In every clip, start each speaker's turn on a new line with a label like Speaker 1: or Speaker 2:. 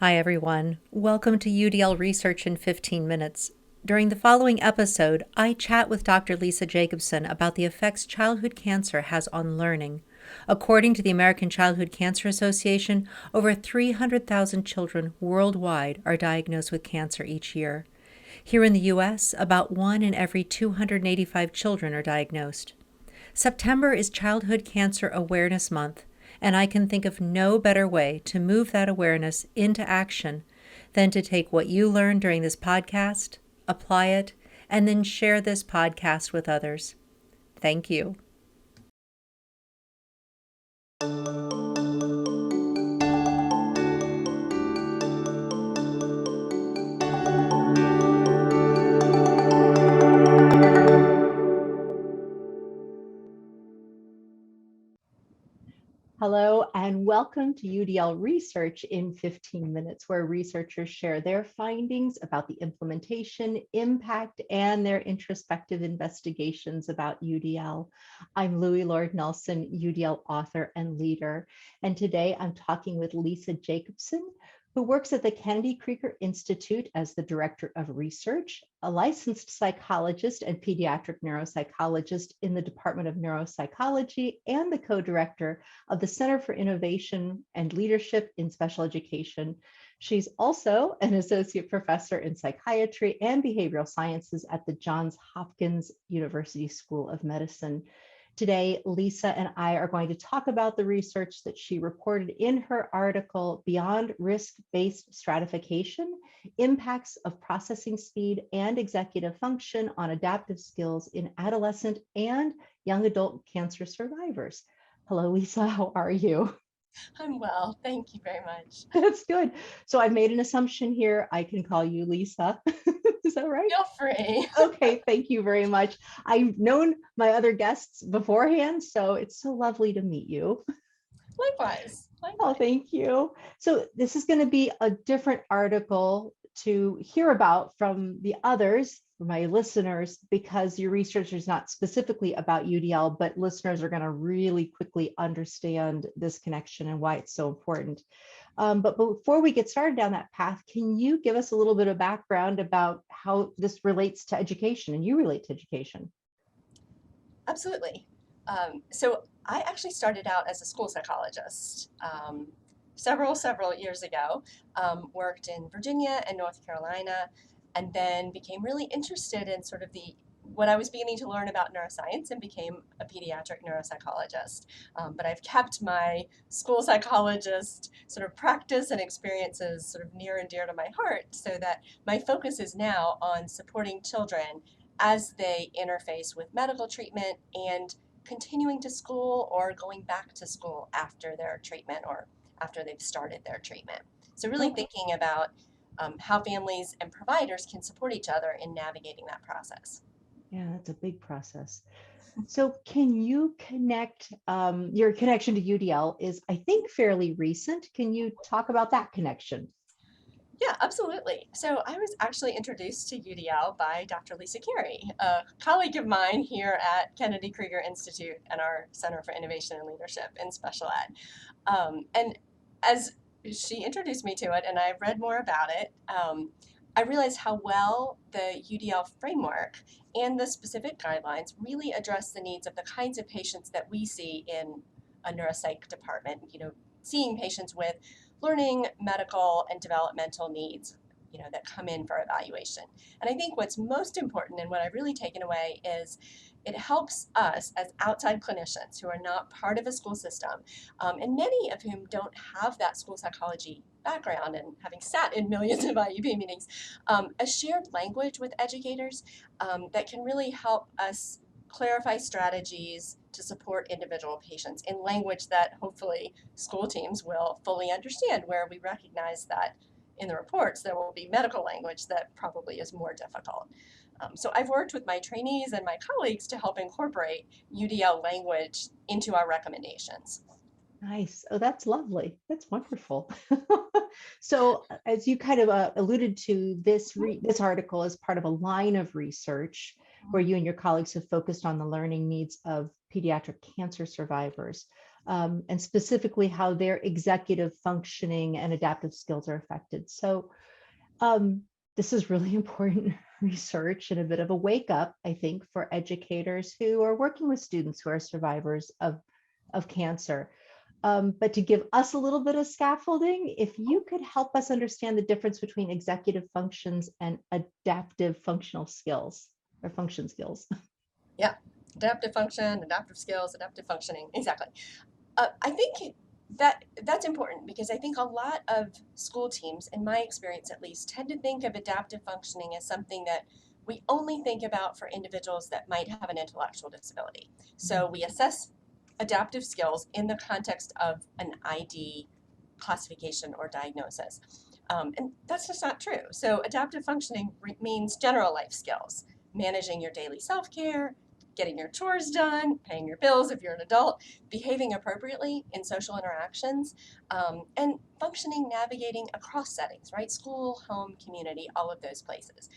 Speaker 1: Hi, everyone. Welcome to UDL Research in 15 Minutes. During the following episode, I chat with Dr. Lisa Jacobson about the effects childhood cancer has on learning. According to the American Childhood Cancer Association, over 300,000 children worldwide are diagnosed with cancer each year. Here in the U.S., about 1 in every 285 children are diagnosed. September is Childhood Cancer Awareness Month, and I can think of no better way to move that awareness into action than to take what you learned during this podcast, apply it, and then share this podcast with others. Thank you. Hello, and welcome to UDL Research in 15 Minutes, where researchers share their findings about the implementation, impact, and their introspective investigations about UDL. I'm Louie Lord Nelson, UDL author and leader, and today I'm talking with Lisa Jacobson, who works at the Kennedy Krieger Institute as the Director of Research, a licensed psychologist and pediatric neuropsychologist in the Department of Neuropsychology, and the co-director of the Center for Innovation and Leadership in Special Education. She's also an associate professor in psychiatry and behavioral sciences at the Johns Hopkins University School of Medicine. Today, Lisa and I are going to talk about the research that she reported in her article, Beyond Risk-Based Stratification, Impacts of Processing Speed and Executive Function on Adaptive Skills in Adolescent and Young Adult Cancer Survivors. Hello, Lisa, how are you?
Speaker 2: I'm well, thank you very much.
Speaker 1: That's good. So I made an assumption here. I can call you Lisa. Is that right?
Speaker 2: Feel free.
Speaker 1: Okay, thank you very much. I've known my other guests beforehand, so it's so lovely to meet you.
Speaker 2: Likewise.
Speaker 1: Oh, thank you. So this is going to be a different article to hear about from the others, for my listeners, because your research is not specifically about UDL, but listeners are going to really quickly understand this connection and why it's so important. But before we get started down that path, can you give us a little bit of background about how this relates to education and you relate to education?
Speaker 2: Absolutely. So I actually started out as a school psychologist several years ago, worked in Virginia and North Carolina, and then became really interested in sort of what I was beginning to learn about neuroscience and became a pediatric neuropsychologist. But I've kept my school psychologist sort of practice and experiences sort of near and dear to my heart, so that my focus is now on supporting children as they interface with medical treatment and continuing to school or going back to school after their treatment or after they've started their treatment. So really thinking about how families and providers can support each other in navigating that process.
Speaker 1: Yeah, that's a big process. So can you connect, your connection to UDL is, I think, fairly recent. Can you talk about that connection?
Speaker 2: Yeah, absolutely. So I was actually introduced to UDL by Dr. Lisa Carey, a colleague of mine here at Kennedy Krieger Institute and our Center for Innovation and Leadership in Special Ed. And as she introduced me to it and I read more about it, I realized how well the UDL framework and the specific guidelines really address the needs of the kinds of patients that we see in a neuropsych department, seeing patients with learning, medical, and developmental needs, that come in for evaluation. And I think what's most important and what I've really taken away is it helps us as outside clinicians who are not part of a school system, and many of whom don't have that school psychology background and having sat in millions of IUP meetings, a shared language with educators that can really help us clarify strategies to support individual patients in language that hopefully school teams will fully understand, where we recognize that in the reports there will be medical language that probably is more difficult. So I've worked with my trainees and my colleagues to help incorporate UDL language into our recommendations.
Speaker 1: Nice. Oh, that's lovely. That's wonderful. So, as you kind of alluded to, this article is part of a line of research where you and your colleagues have focused on the learning needs of pediatric cancer survivors. and specifically how their executive functioning and adaptive skills are affected. So this is really important research and a bit of a wake up, I think, for educators who are working with students who are survivors of cancer. But to give us a little bit of scaffolding, if you could help us understand the difference between executive functions and adaptive functional skills or function skills.
Speaker 2: Yeah, adaptive function, adaptive skills, adaptive functioning, exactly. I think that's important because I think a lot of school teams, in my experience at least, tend to think of adaptive functioning as something that we only think about for individuals that might have an intellectual disability. So we assess adaptive skills in the context of an ID classification or diagnosis. And that's just not true. So adaptive functioning means general life skills, managing your daily self-care, getting your chores done, paying your bills if you're an adult, behaving appropriately in social interactions, and functioning, navigating across settings, right? School, home, community, all of those places.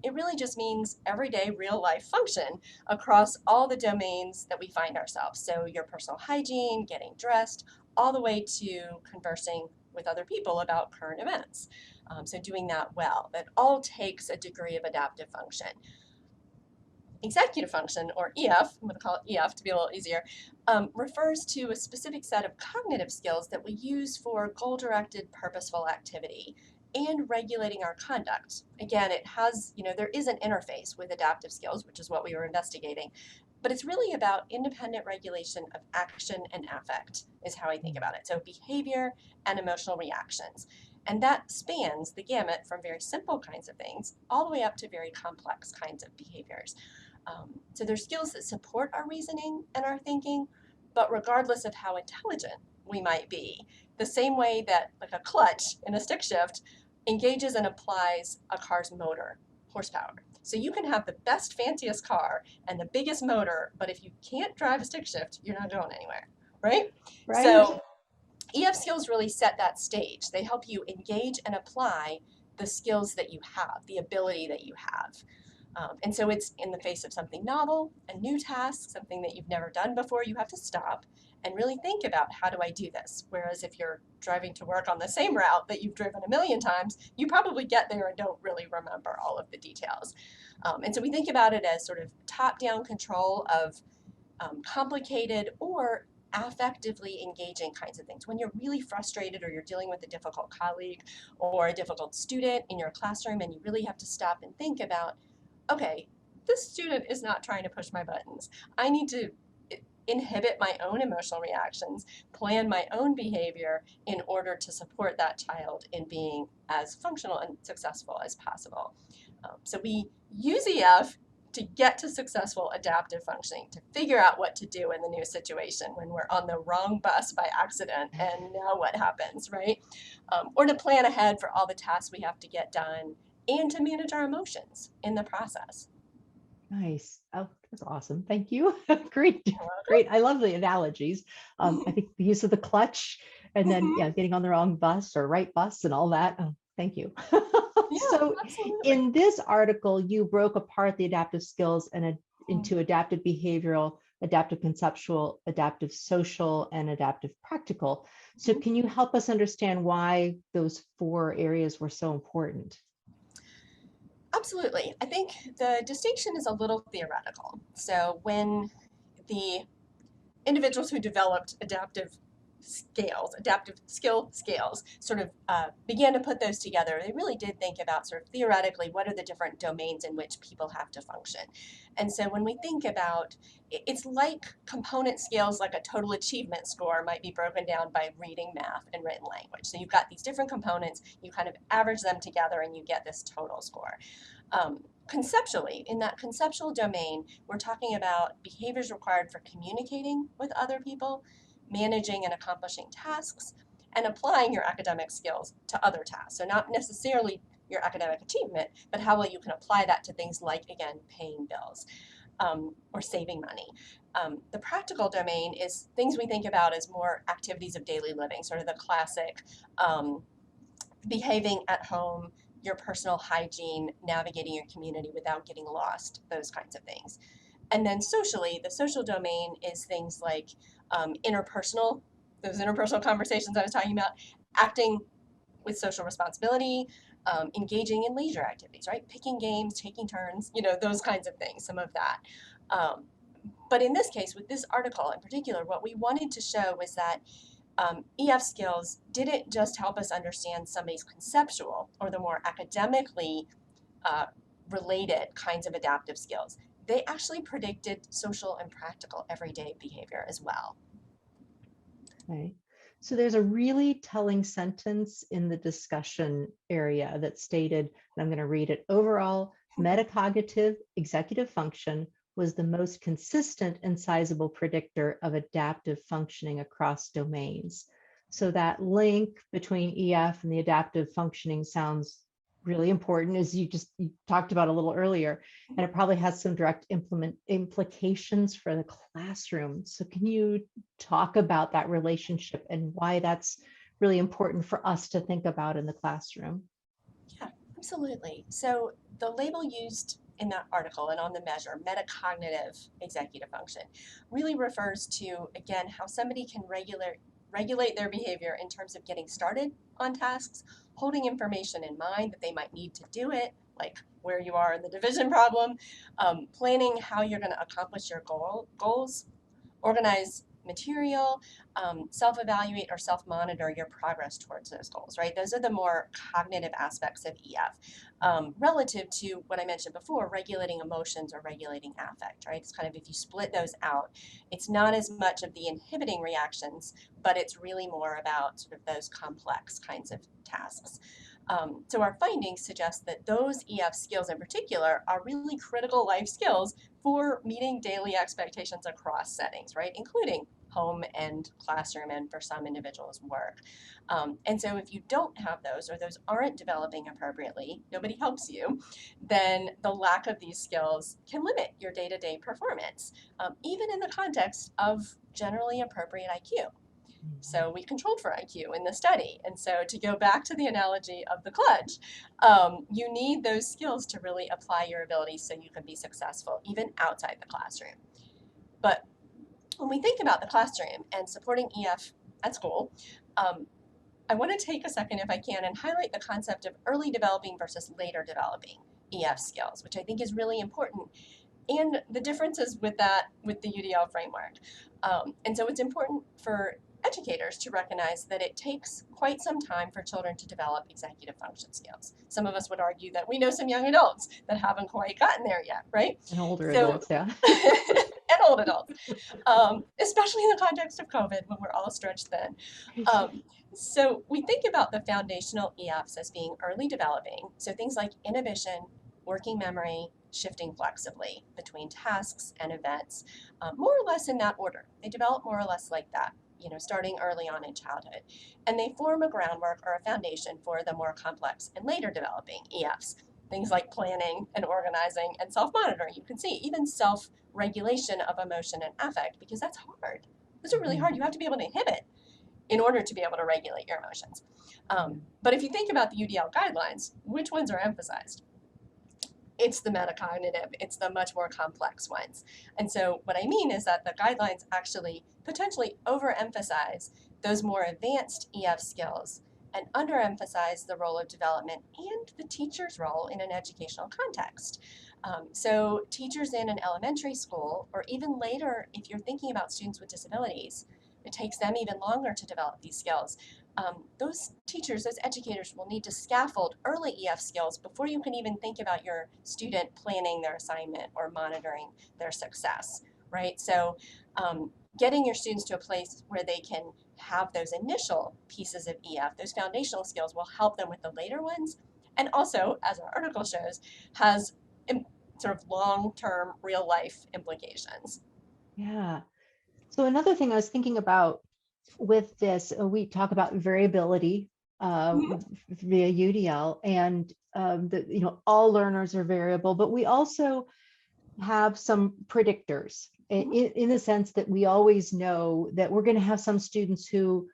Speaker 2: It really just means everyday real life function across all the domains that we find ourselves. So your personal hygiene, getting dressed, all the way to conversing with other people about current events. So doing that well, that all takes a degree of adaptive function. Executive function, or EF, I'm going to call it EF to be a little easier, refers to a specific set of cognitive skills that we use for goal-directed, purposeful activity and regulating our conduct. Again, it has, there is an interface with adaptive skills, which is what we were investigating, but it's really about independent regulation of action and affect, is how I think about it. So behavior and emotional reactions. And that spans the gamut from very simple kinds of things all the way up to very complex kinds of behaviors. So they're skills that support our reasoning and our thinking, but regardless of how intelligent we might be, the same way that like a clutch in a stick shift engages and applies a car's motor horsepower. So you can have the best, fanciest car and the biggest motor, but if you can't drive a stick shift, you're not going anywhere, right?
Speaker 1: Right.
Speaker 2: So EF skills really set that stage. They help you engage and apply the skills that you have, the ability that you have. And so it's in the face of something novel, a new task, something that you've never done before, you have to stop and really think about, how do I do this? Whereas if you're driving to work on the same route that you've driven a million times, you probably get there and don't really remember all of the details. And so we think about it as sort of top-down control of complicated or affectively engaging kinds of things. When you're really frustrated or you're dealing with a difficult colleague or a difficult student in your classroom, and you really have to stop and think about, okay, this student is not trying to push my buttons. I need to inhibit my own emotional reactions, plan my own behavior in order to support that child in being as functional and successful as possible. So we use EF to get to successful adaptive functioning, to figure out what to do in the new situation when we're on the wrong bus by accident and now what happens, right? Or to plan ahead for all the tasks we have to get done and to manage our emotions in the process.
Speaker 1: Nice. Oh, that's awesome. Thank you. Great. Great. I love the analogies. I think the use of the clutch and then getting on the wrong bus or right bus and all that. Oh, thank you.
Speaker 2: Yeah,
Speaker 1: So
Speaker 2: absolutely.
Speaker 1: in this article, you broke apart the adaptive skills and into adaptive behavioral, adaptive conceptual, adaptive social, and adaptive practical. So can you help us understand why those 4 areas were so important?
Speaker 2: Absolutely. I think the distinction is a little theoretical. So when the individuals who developed adaptive skill scales, sort of began to put those together, they really did think about sort of theoretically what are the different domains in which people have to function. And so when we think about, it's like component scales, like a total achievement score might be broken down by reading, math, and written language. So you've got these different components, you kind of average them together and you get this total score. Conceptually, in that conceptual domain, we're talking about behaviors required for communicating with other people, managing and accomplishing tasks, and applying your academic skills to other tasks. So not necessarily your academic achievement, but how well you can apply that to things like, again, paying bills or saving money. The practical domain is things we think about as more activities of daily living, sort of the classic behaving at home, your personal hygiene, navigating your community without getting lost, those kinds of things. And then socially, the social domain is things like those interpersonal conversations I was talking about, acting with social responsibility, engaging in leisure activities, right? Picking games, taking turns, those kinds of things, some of that. Um, but in this case, with this article in particular, what we wanted to show was that EF skills didn't just help us understand somebody's conceptual or the more academically uh, related kinds of adaptive skills. They actually predicted social and practical everyday behavior as well.
Speaker 1: Okay. So there's a really telling sentence in the discussion area that stated, and I'm going to read it, overall, metacognitive executive function was the most consistent and sizable predictor of adaptive functioning across domains. So that link between EF and the adaptive functioning sounds really important, as you talked about a little earlier, and it probably has some direct implications for the classroom. So can you talk about that relationship and why that's really important for us to think about in the classroom?
Speaker 2: Yeah, absolutely. So the label used in that article and on the measure, metacognitive executive function, really refers to, again, how somebody can regulate their behavior in terms of getting started on tasks, holding information in mind that they might need to do it, like where you are in the division problem, planning how you're going to accomplish your goals, organize material, self-evaluate or self-monitor your progress towards those goals, right? Those are the more cognitive aspects of EF, relative to what I mentioned before, regulating emotions or regulating affect, right? It's kind of, if you split those out, it's not as much of the inhibiting reactions, but it's really more about sort of those complex kinds of tasks. So our findings suggest that those EF skills in particular are really critical life skills for meeting daily expectations across settings, right? Including home and classroom, and for some individuals, work. And so if you don't have those, or those aren't developing appropriately, nobody helps you, then the lack of these skills can limit your day-to-day performance, even in the context of generally appropriate IQ. So we controlled for IQ in the study. And so to go back to the analogy of the clutch, you need those skills to really apply your abilities so you can be successful even outside the classroom. But when we think about the classroom and supporting EF at school, I want to take a second, if I can, and highlight the concept of early developing versus later developing EF skills, which I think is really important, and the differences with the UDL framework. And so it's important for educators to recognize that it takes quite some time for children to develop executive function skills. Some of us would argue that we know some young adults that haven't quite gotten there yet, right?
Speaker 1: And older
Speaker 2: So,
Speaker 1: adults, yeah.
Speaker 2: and old adults, especially in the context of COVID when we're all stretched thin. So we think about the foundational EFs as being early developing. So things like inhibition, working memory, shifting flexibly between tasks and events, more or less in that order. They develop more or less like that, starting early on in childhood. And they form a groundwork or a foundation for the more complex and later developing EFs. Things like planning and organizing and self-monitoring. You can see even self-regulation of emotion and affect, because that's hard. Those are really hard. You have to be able to inhibit in order to be able to regulate your emotions. But if you think about the UDL guidelines, which ones are emphasized? It's the metacognitive, it's the much more complex ones. And so what I mean is that the guidelines actually potentially overemphasize those more advanced EF skills and underemphasize the role of development and the teacher's role in an educational context. So teachers in an elementary school, or even later, if you're thinking about students with disabilities, it takes them even longer to develop these skills. Those teachers, those educators will need to scaffold early EF skills before you can even think about your student planning their assignment or monitoring their success, right? So getting your students to a place where they can have those initial pieces of EF, those foundational skills, will help them with the later ones. And also, as our article shows, has sort of long-term real life implications.
Speaker 1: Yeah. So another thing I was thinking about with this, we talk about variability via UDL, and all learners are variable, but we also have some predictors in the sense that we always know that we're going to have some students who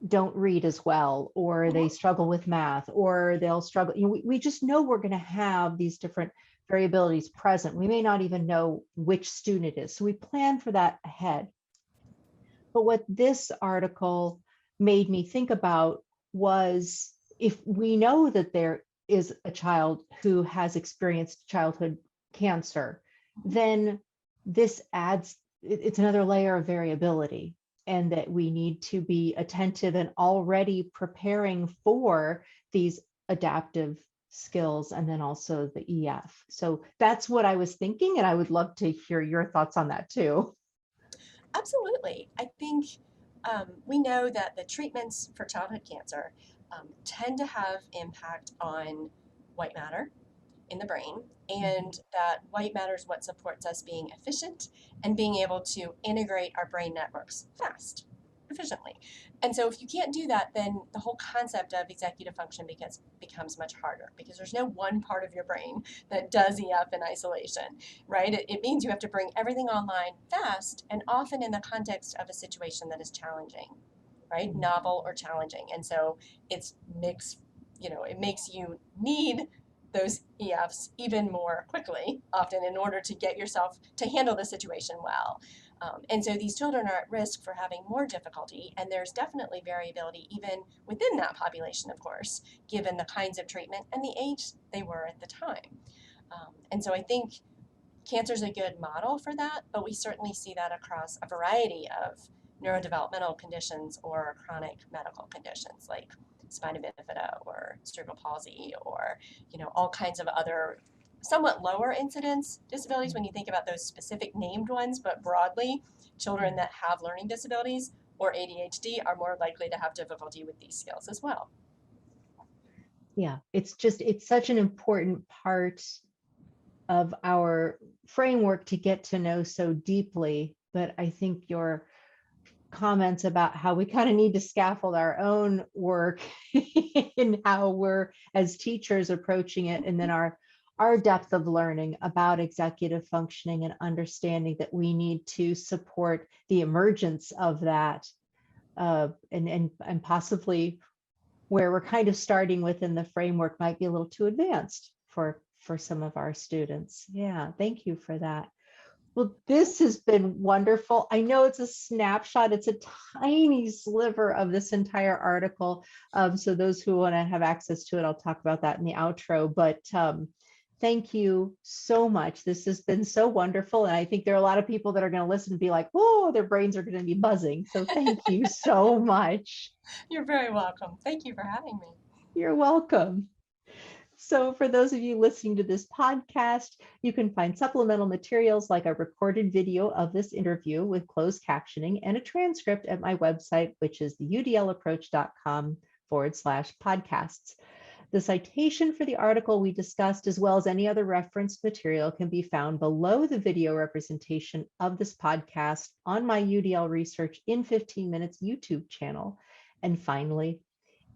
Speaker 1: don't read as well, or they struggle with math, or they'll struggle. We just know we're going to have these different variabilities present. We may not even know which student it is. So we plan for that ahead. But what this article made me think about was, if we know that there is a child who has experienced childhood cancer, then this adds, it's another layer of variability, and that we need to be attentive and already preparing for these adaptive skills, and then also the EF. So that's what I was thinking, and I would love to hear your thoughts on that too.
Speaker 2: Absolutely. I think we know that the treatments for childhood cancer tend to have impact on white matter in the brain, and that white matter is what supports us being efficient and being able to integrate our brain networks fast, efficiently. And so if you can't do that, then the whole concept of executive function becomes much harder, because there's no one part of your brain that does EF in isolation, right? It means you have to bring everything online fast, and often in the context of a situation that is challenging, right? Novel or challenging. And so it's makes, it makes you need those EFs even more quickly, often, in order to get yourself to handle the situation well. And so these children are at risk for having more difficulty, and there's definitely variability even within that population, of course, given the kinds of treatment and the age they were at the time. And so I think cancer is a good model for that, but we certainly see that across a variety of neurodevelopmental conditions or chronic medical conditions like spina bifida or cerebral palsy, or all kinds of other somewhat lower incidence disabilities when you think about those specific named ones, but broadly, children that have learning disabilities or ADHD are more likely to have difficulty with these skills as well.
Speaker 1: Yeah, it's such an important part of our framework to get to know so deeply. But I think your comments about how we kind of need to scaffold our own work and how we're, as teachers, approaching it, and then our depth of learning about executive functioning and understanding that we need to support the emergence of that, and possibly where we're kind of starting within the framework might be a little too advanced for some of our students. Yeah, thank you for that. Well, this has been wonderful. I know it's a snapshot, it's a tiny sliver of this entire article. So those who want to have access to it, I'll talk about that in the outro. But thank you so much. This has been so wonderful. And I think there are a lot of people that are going to listen and be like, whoa, their brains are going to be buzzing. So thank you so much.
Speaker 2: You're very welcome. Thank you for having me.
Speaker 1: You're welcome. So for those of you listening to this podcast, you can find supplemental materials like a recorded video of this interview with closed captioning and a transcript at my website, which is theudlapproach.com/podcasts. The citation for the article we discussed, as well as any other reference material, can be found below the video representation of this podcast on my UDL Research in 15 Minutes YouTube channel. And finally,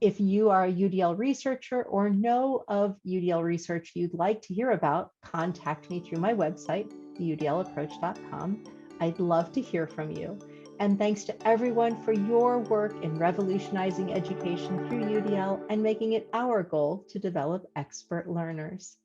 Speaker 1: if you are a UDL researcher or know of UDL research you'd like to hear about, contact me through my website, theudlapproach.com. I'd love to hear from you. And thanks to everyone for your work in revolutionizing education through UDL and making it our goal to develop expert learners.